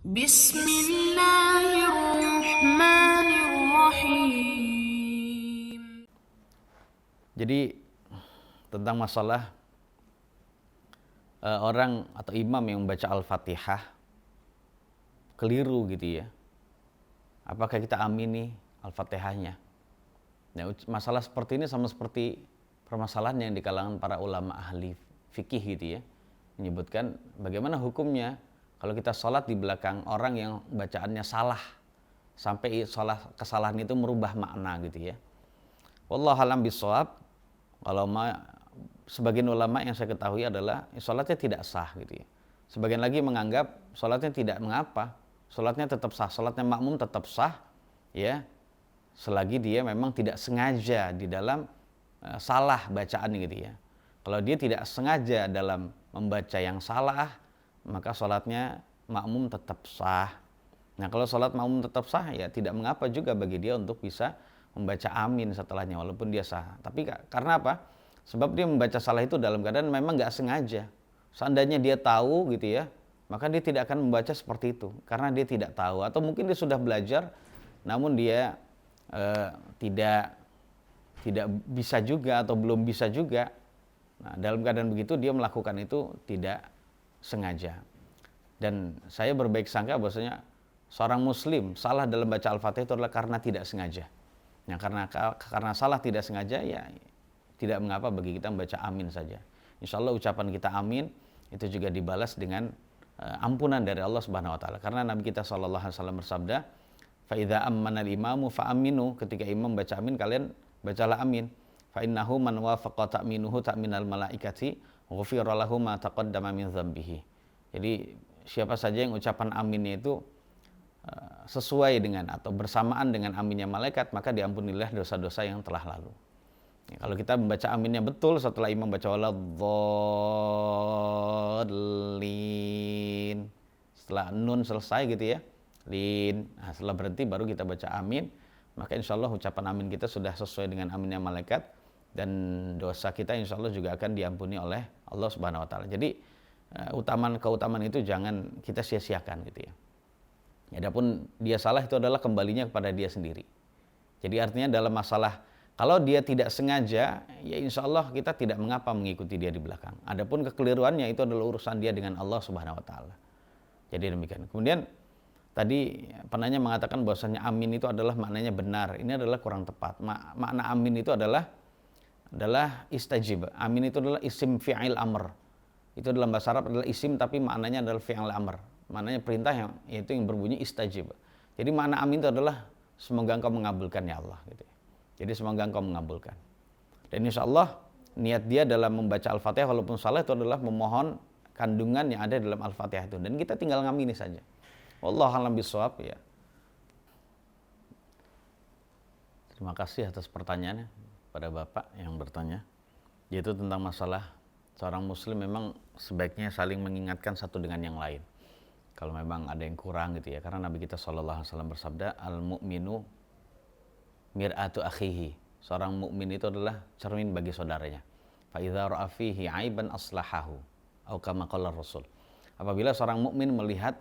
Bismillahirrahmanirrahim. Jadi tentang masalah orang atau imam yang membaca Al-Fatihah keliru gitu ya. Apakah kita amini Al-Fatihahnya? Nah, masalah seperti ini sama seperti permasalahan yang di kalangan para ulama ahli fikih gitu ya. Menyebutkan bagaimana hukumnya kalau kita sholat di belakang orang yang bacaannya salah sampai kesalahan itu merubah makna gitu ya. Wallahu a'lam bishawab. Kalau sebagian ulama yang saya ketahui adalah sholatnya tidak sah gitu ya. Sebagian lagi menganggap sholatnya tidak mengapa, sholatnya tetap sah, sholatnya makmum tetap sah ya, selagi dia memang tidak sengaja di dalam salah bacaan gitu ya. Kalau dia tidak sengaja dalam membaca yang salah, maka sholatnya makmum tetap sah. Nah, kalau sholat makmum tetap sah ya tidak mengapa juga bagi dia untuk bisa membaca amin setelahnya walaupun dia sah. Tapi karena apa? Sebab dia membaca salah itu dalam keadaan memang nggak sengaja. Seandainya dia tahu gitu ya, maka dia tidak akan membaca seperti itu karena dia tidak tahu, atau mungkin dia sudah belajar namun dia tidak bisa juga atau belum bisa juga. Nah, dalam keadaan begitu dia melakukan itu tidak sengaja. Dan saya berbaik sangka bahwasanya seorang muslim salah dalam baca Al-Fatihah itu adalah karena tidak sengaja. Nah, karena salah tidak sengaja ya tidak mengapa bagi kita membaca amin saja. Insya Allah ucapan kita amin itu juga dibalas dengan ampunan dari Allah Subhanahu Wa Taala. Karena Nabi kita SAW bersabda, fa idza ammana al-imamu fa aminu, ketika imam baca amin kalian bacalah amin. Fa innahu man wafaqa ta'minuhu ta'minal malaikati ghufira lahu ma taqaddama min dzambihi. Jadi siapa saja yang ucapan aminnya itu sesuai dengan atau bersamaan dengan aminnya malaikat, maka diampunilah dosa-dosa yang telah lalu. Ya, kalau kita membaca aminnya betul setelah imam baca waladhdallin, setelah nun selesai gitu ya, lin, nah, setelah berhenti baru kita baca amin, maka insya Allah ucapan amin kita sudah sesuai dengan aminnya malaikat dan dosa kita insya Allah juga akan diampuni oleh Allah Subhanahu Wa Taala. Jadi keutamaan itu jangan kita sia-siakan gitu ya. Adapun dia salah itu adalah kembalinya kepada dia sendiri. Jadi artinya dalam masalah kalau dia tidak sengaja, ya insya Allah kita tidak mengapa mengikuti dia di belakang. Adapun kekeliruannya itu adalah urusan dia dengan Allah Subhanahu Wa Taala. Jadi demikian. Kemudian tadi penanya mengatakan bahwasanya amin itu adalah maknanya benar. Ini adalah kurang tepat. Makna amin itu adalah istajib. Amin itu adalah isim fi'il amr. Itu dalam bahasa Arab adalah isim tapi maknanya adalah fi'il amr. Maknanya perintah yaitu yang berbunyi istajib. Jadi makna amin itu adalah semoga engkau mengabulkan ya Allah gitu. Jadi semoga engkau mengabulkan. Dan insya Allah niat dia dalam membaca Al-Fatihah walaupun salah itu adalah memohon kandungan yang ada dalam Al-Fatihah itu. Dan kita tinggal ngamini saja. Wallahu a'lam bishawab ya. Terima kasih atas pertanyaannya pada Bapak yang bertanya. Yaitu tentang masalah seorang muslim memang sebaiknya saling mengingatkan satu dengan yang lain. Kalau memang ada yang kurang gitu ya. Karena Nabi kita SAW bersabda, al-mu'minu mir'atu akhihi. Seorang mukmin itu adalah cermin bagi saudaranya. Fa idza ra'a fihi 'aiban aslahahu. Atau kama qala Rasul. Apabila seorang mukmin melihat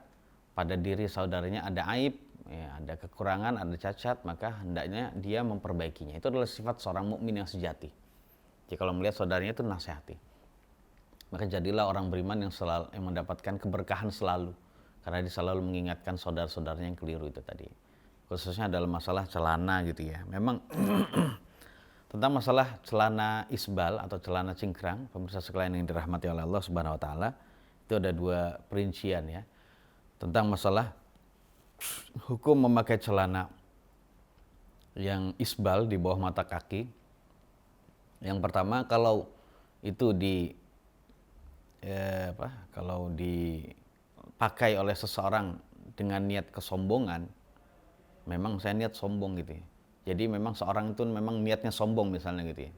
pada diri saudaranya ada aib, ya, ada kekurangan, ada cacat, maka hendaknya dia memperbaikinya. Itu adalah sifat seorang mukmin yang sejati. Jadi kalau melihat saudaranya itu nasihati. Maka jadilah orang beriman yang mendapatkan keberkahan selalu. Karena dia selalu mengingatkan saudara-saudaranya yang keliru itu tadi. Khususnya dalam masalah celana gitu ya. Memang tentang masalah celana isbal atau celana cingkrang, pemirsa sekalian yang dirahmati oleh Allah Subhanahu Wa Taala, itu ada dua perincian ya. Tentang masalah hukum memakai celana yang isbal di bawah mata kaki. Yang pertama, kalau itu kalau dipakai oleh seseorang dengan niat kesombongan, memang saya niat sombong gitu ya. Jadi memang seorang itu memang niatnya sombong misalnya gitu ya.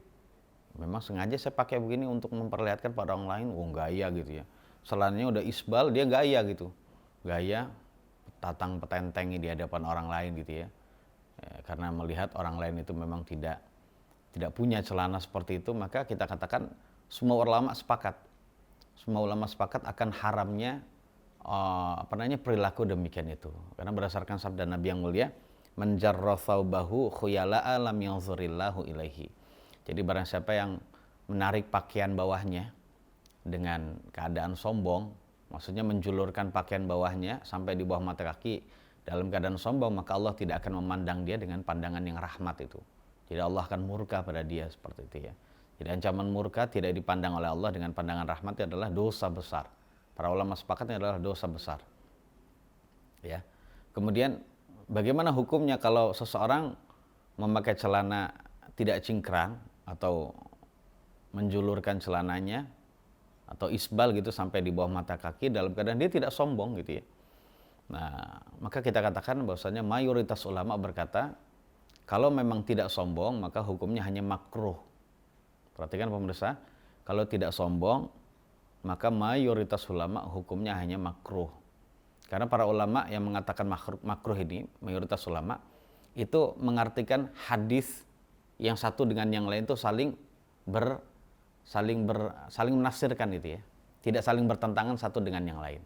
Memang sengaja saya pakai begini untuk memperlihatkan pada orang lain, gaya gitu ya. Celananya udah isbal, dia gaya gitu. Gaya tatang petentengi di hadapan orang lain gitu ya. Karena melihat orang lain itu memang tidak punya celana seperti itu, maka kita katakan semua ulama sepakat akan haramnya perilaku demikian itu. Karena berdasarkan sabda Nabi yang mulia, man jarra thawbahu khuyala'a lam yanzurillahu ilaihi. Jadi barang siapa yang menarik pakaian bawahnya dengan keadaan sombong, maksudnya menjulurkan pakaian bawahnya sampai di bawah mata kaki dalam keadaan sombong, maka Allah tidak akan memandang dia dengan pandangan yang rahmat itu. Jadi Allah akan murka pada dia seperti itu ya. Jadi ancaman murka tidak dipandang oleh Allah dengan pandangan rahmat itu adalah dosa besar. Para ulama sepakatnya adalah dosa besar. Ya. Kemudian bagaimana hukumnya kalau seseorang memakai celana tidak cingkrang atau menjulurkan celananya atau isbal gitu sampai di bawah mata kaki dalam keadaan dia tidak sombong gitu ya. Nah, maka kita katakan bahwasanya mayoritas ulama berkata kalau memang tidak sombong maka hukumnya hanya makruh. Perhatikan pemirsa, kalau tidak sombong maka mayoritas ulama hukumnya hanya makruh. Karena para ulama yang mengatakan makruh ini, mayoritas ulama itu mengartikan hadis yang satu dengan yang lain itu saling menafsirkan itu ya. Tidak saling bertentangan satu dengan yang lain.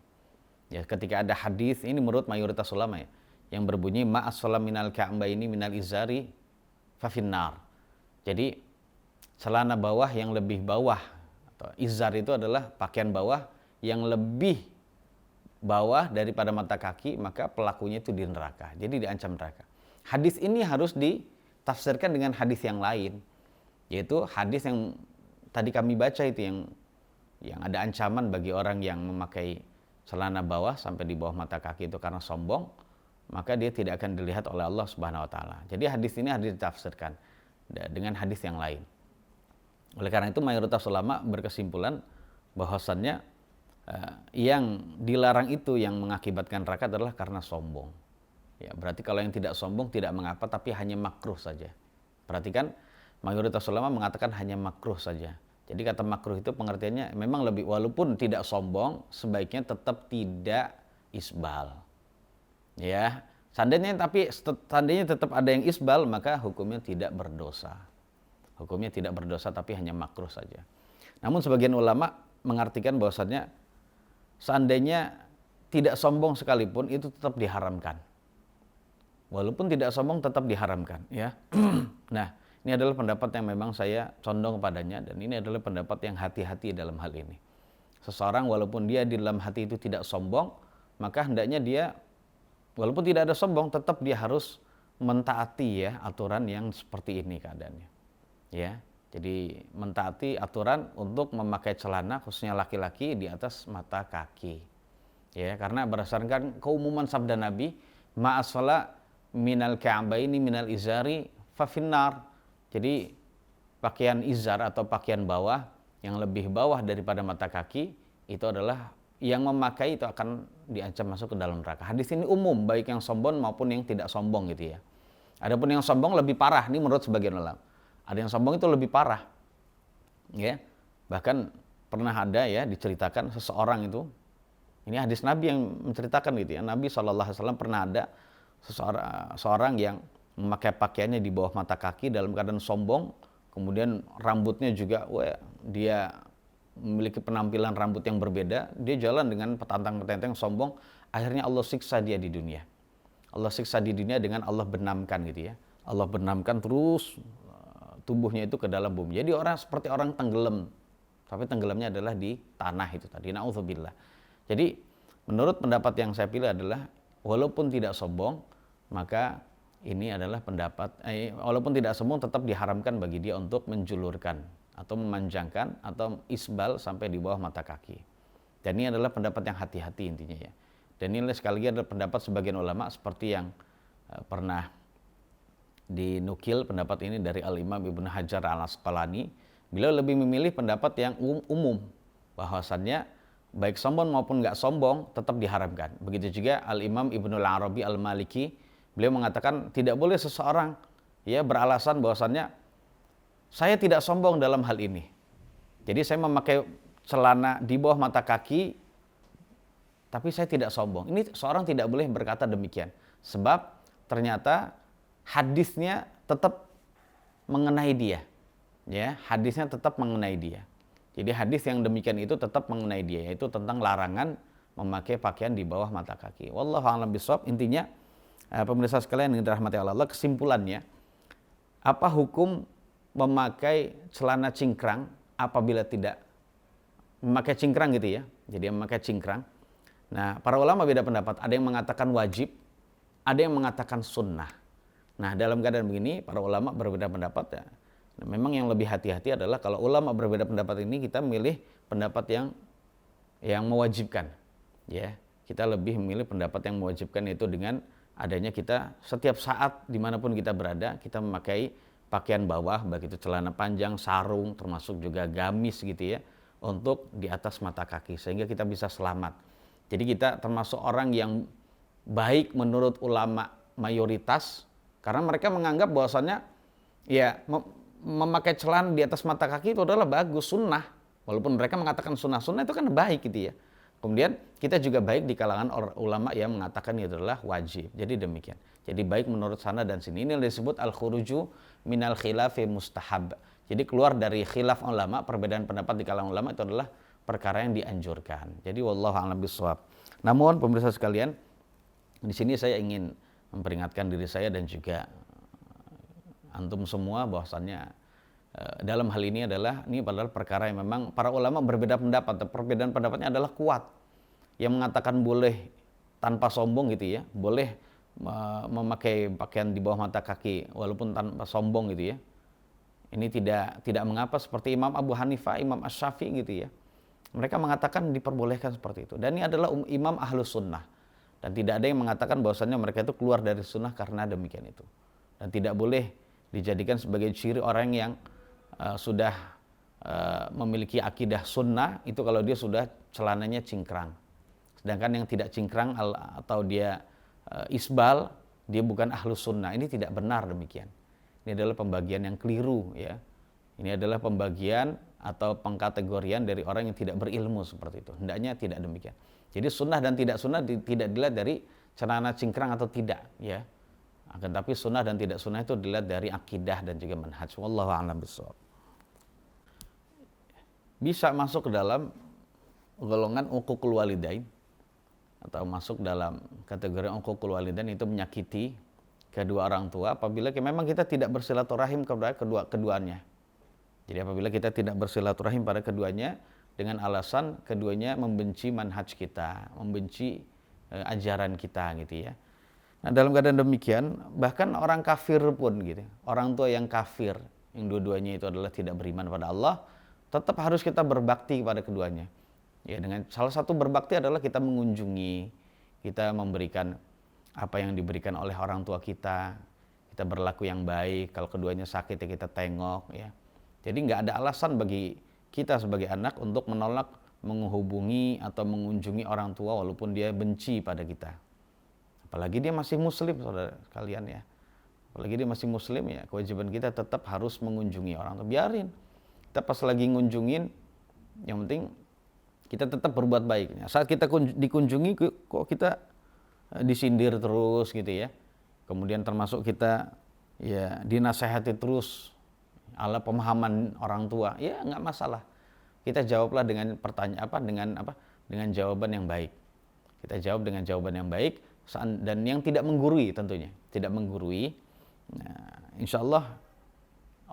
Ya, ketika ada hadis ini menurut mayoritas ulama ya, yang berbunyi ma'as-salam minal ka'baini minal izari fa finnar. Jadi celana bawah yang lebih bawah atau izar itu adalah pakaian bawah yang lebih bawah daripada mata kaki, maka pelakunya itu di neraka. Jadi diancam neraka. Hadis ini harus ditafsirkan dengan hadis yang lain, yaitu hadis yang tadi kami baca itu yang ada ancaman bagi orang yang memakai celana bawah sampai di bawah mata kaki itu karena sombong, maka dia tidak akan dilihat oleh Allah Subhanahu wa taala. Jadi hadis ini harus ditafsirkan dengan hadis yang lain. Oleh karena itu mayoritas ulama berkesimpulan bahwasannya yang dilarang itu yang mengakibatkan neraka adalah karena sombong. Ya, berarti kalau yang tidak sombong tidak mengapa, tapi hanya makruh saja. Perhatikan, mayoritas ulama mengatakan hanya makruh saja. Jadi kata makruh itu pengertiannya memang lebih, walaupun tidak sombong, sebaiknya tetap tidak isbal. Ya, seandainya tetap ada yang isbal, maka hukumnya tidak berdosa. Hukumnya tidak berdosa, tapi hanya makruh saja. Namun sebagian ulama mengartikan bahwasannya seandainya tidak sombong sekalipun itu tetap diharamkan. Walaupun tidak sombong tetap diharamkan, ya. Nah, ini adalah pendapat yang memang saya condong kepadanya, dan ini adalah pendapat yang hati-hati dalam hal ini. Seseorang walaupun dia di dalam hati itu tidak sombong, maka hendaknya dia walaupun tidak ada sombong tetap dia harus mentaati ya aturan yang seperti ini keadaannya. Ya. Jadi mentaati aturan untuk memakai celana khususnya laki-laki di atas mata kaki. Ya, karena berdasarkan keumuman sabda Nabi, ma'asfala minal ka'baini minal izari fa finnar. Jadi pakaian izar atau pakaian bawah yang lebih bawah daripada mata kaki itu adalah yang memakai itu akan diancam masuk ke dalam neraka. Hadis ini umum baik yang sombong maupun yang tidak sombong gitu ya. Adapun yang sombong lebih parah, ini menurut sebagian ulama. Ada yang sombong itu lebih parah. Ya. Bahkan pernah ada ya diceritakan seseorang itu, ini hadis Nabi yang menceritakan gitu ya. Nabi SAW pernah ada seseorang yang memakai pakaiannya di bawah mata kaki dalam keadaan sombong, kemudian rambutnya juga dia memiliki penampilan rambut yang berbeda, dia jalan dengan petantang-petenteng sombong, akhirnya Allah siksa dia di dunia. Allah siksa di dunia dengan Allah benamkan gitu ya. Allah benamkan terus tubuhnya itu ke dalam bumi. Jadi seperti orang tenggelam, tapi tenggelamnya adalah di tanah itu tadi. Na'udzubillah. Jadi menurut pendapat yang saya pilih adalah walaupun tidak sombong, maka ini adalah pendapat walaupun tidak sombong tetap diharamkan bagi dia untuk menjulurkan atau memanjangkan atau isbal sampai di bawah mata kaki. Dan ini adalah pendapat yang hati-hati intinya ya. Dan ini sekali lagi adalah pendapat sebagian ulama seperti yang pernah dinukil pendapat ini dari Al-Imam Ibnu Hajar Al-Asqalani. Beliau lebih memilih pendapat yang umum, bahwasannya baik sombong maupun nggak sombong tetap diharamkan. Begitu juga Al-Imam Ibnu Al-Arabi Al-Maliki, beliau mengatakan tidak boleh seseorang ya beralasan bahwasannya saya tidak sombong dalam hal ini. Jadi saya memakai celana di bawah mata kaki, tapi saya tidak sombong. Ini seorang tidak boleh berkata demikian. Sebab ternyata hadisnya tetap mengenai dia. Ya, hadisnya tetap mengenai dia. Jadi hadis yang demikian itu tetap mengenai dia, yaitu tentang larangan memakai pakaian di bawah mata kaki. Wallahu a'lam bishawab. Intinya pemirsa sekalian yang dirahmati Allah, kesimpulannya, apa hukum memakai celana cingkrang apabila tidak memakai cingkrang gitu ya. Jadi memakai cingkrang. Nah, para ulama beda pendapat. Ada yang mengatakan wajib, ada yang mengatakan sunnah. Nah, dalam keadaan begini, para ulama berbeda pendapat ya. Nah, memang yang lebih hati-hati adalah kalau ulama berbeda pendapat ini, kita milih pendapat yang mewajibkan. Ya, kita lebih memilih pendapat yang mewajibkan, yaitu dengan adanya kita setiap saat dimanapun kita berada, kita memakai pakaian bawah, baik itu celana panjang, sarung, termasuk juga gamis gitu ya, untuk di atas mata kaki, sehingga kita bisa selamat. Jadi kita termasuk orang yang baik menurut ulama mayoritas, karena mereka menganggap bahwasannya ya memakai celana di atas mata kaki itu adalah bagus, sunnah. Walaupun mereka mengatakan sunnah-sunnah itu kan baik gitu ya. Kemudian kita juga baik di kalangan ulama yang mengatakan itu adalah wajib. Jadi demikian. Jadi baik menurut sana dan sini. Ini yang disebut al-khuruju minal khilafi mustahab. Jadi keluar dari khilaf ulama, perbedaan pendapat di kalangan ulama itu adalah perkara yang dianjurkan. Jadi wallahu a'lam bishawab. Namun pemirsa sekalian, di sini saya ingin memperingatkan diri saya dan juga antum semua bahwasannya dalam hal ini padahal perkara yang memang para ulama berbeda pendapat. Perbedaan pendapatnya adalah kuat. Yang mengatakan boleh tanpa sombong gitu ya, boleh memakai pakaian di bawah mata kaki walaupun tanpa sombong gitu ya. Ini tidak mengapa, seperti Imam Abu Hanifah, Imam Asy-Syafi'i gitu ya. Mereka mengatakan diperbolehkan seperti itu. Dan ini adalah imam ahlus sunnah. Dan tidak ada yang mengatakan bahwasannya mereka itu keluar dari sunnah karena demikian itu. Dan tidak boleh dijadikan sebagai ciri orang yang sudah memiliki akidah sunnah itu kalau dia sudah celananya cingkrang. Sedangkan yang tidak cingkrang atau dia isbal, dia bukan ahlus sunnah. Ini tidak benar demikian. Ini adalah pembagian yang keliru ya. Ini adalah pembagian atau pengkategorian dari orang yang tidak berilmu seperti itu. Hendaknya tidak demikian. Jadi sunnah dan tidak sunnah tidak dilihat dari celana cingkrang atau tidak ya. Akan tapi sunnah dan tidak sunnah itu dilihat dari akidah dan juga manhaj. Wallahu a'lam bishawab. Bisa masuk ke dalam golongan uququl walidain atau masuk dalam kategori uququl walidain, itu menyakiti kedua orang tua apabila memang kita tidak bersilaturahim kepada keduanya. Jadi apabila kita tidak bersilaturahim pada keduanya dengan alasan keduanya membenci manhaj kita, membenci ajaran kita gitu ya. Nah, dalam keadaan demikian, bahkan orang kafir pun gitu, orang tua yang kafir, yang dua-duanya itu adalah tidak beriman pada Allah, tetap harus kita berbakti kepada keduanya. Ya, dengan salah satu berbakti adalah kita mengunjungi, kita memberikan apa yang diberikan oleh orang tua kita berlaku yang baik. Kalau keduanya sakit ya kita tengok ya. Jadi nggak ada alasan bagi kita sebagai anak untuk menolak menghubungi atau mengunjungi orang tua walaupun dia benci pada kita. Apalagi dia masih muslim, saudara sekalian ya. Apalagi dia masih muslim ya, kewajiban kita tetap harus mengunjungi orang tua. Biarin. Kita pas lagi ngunjungin, yang penting kita tetap berbuat baik. Saat kita dikunjungi kok kita disindir terus gitu ya. Kemudian termasuk kita ya dinasehati terus ala pemahaman orang tua, ya nggak masalah. Kita jawablah dengan dengan jawaban yang baik. Kita jawab dengan jawaban yang baik dan yang tidak menggurui tentunya, tidak menggurui. Nah, insya Allah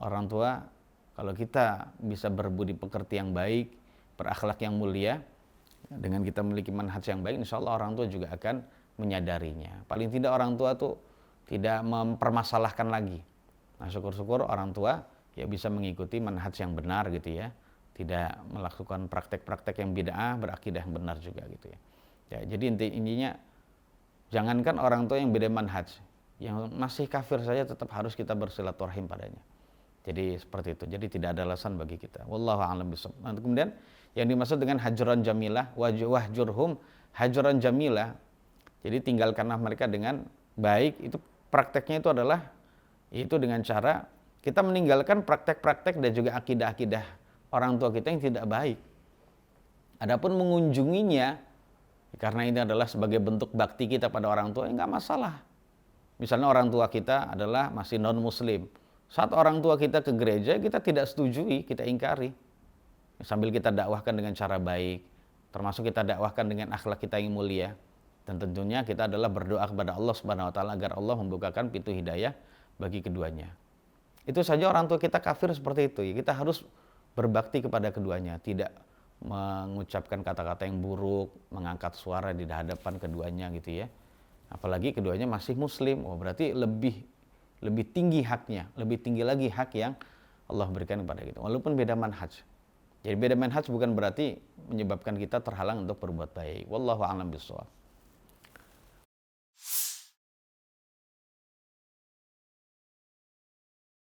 orang tua kalau kita bisa berbudi pekerti yang baik, berakhlak yang mulia, dengan kita memiliki manhaj yang baik, insya Allah orang tua juga akan menyadarinya. Paling tidak orang tua tuh tidak mempermasalahkan lagi. Nah, syukur-syukur orang tua ya bisa mengikuti manhaj yang benar gitu ya, tidak melakukan praktek-praktek yang bid'ah, berakidah yang benar juga gitu ya. Ya, jadi intinya jangankan orang tua yang beda manhaj, yang masih kafir saja tetap harus kita bersilaturahim padanya. Jadi seperti itu. Jadi tidak ada alasan bagi kita. Wallahu a'lam bishawab. Nah, kemudian yang dimaksud dengan hajran jamilah, wahjurhum hajran jamilah. Jadi tinggalkanlah mereka dengan baik. Itu prakteknya itu adalah itu dengan cara kita meninggalkan praktek-praktek dan juga akidah-akidah orang tua kita yang tidak baik. Adapun mengunjunginya, karena ini adalah sebagai bentuk bakti kita pada orang tua, ya nggak masalah. Misalnya orang tua kita adalah masih non-muslim. Saat orang tua kita ke gereja, kita tidak setujui, kita ingkari. Sambil kita dakwahkan dengan cara baik. termasuk kita dakwahkan dengan akhlak kita yang mulia. Dan tentunya kita adalah berdoa kepada Allah Subhanahu wa taala agar Allah membukakan pintu hidayah bagi keduanya. Itu saja orang tua kita kafir seperti itu. Ya, kita harus berbakti kepada keduanya, tidak mengucapkan kata-kata yang buruk, mengangkat suara di hadapan keduanya gitu ya. Apalagi keduanya masih muslim, berarti lebih tinggi haknya, lebih tinggi lagi hak yang Allah berikan kepada kita. Walaupun beda manhaj. Jadi beda manhaj bukan berarti menyebabkan kita terhalang untuk berbuat baik. Wallahu a'lam bishawab.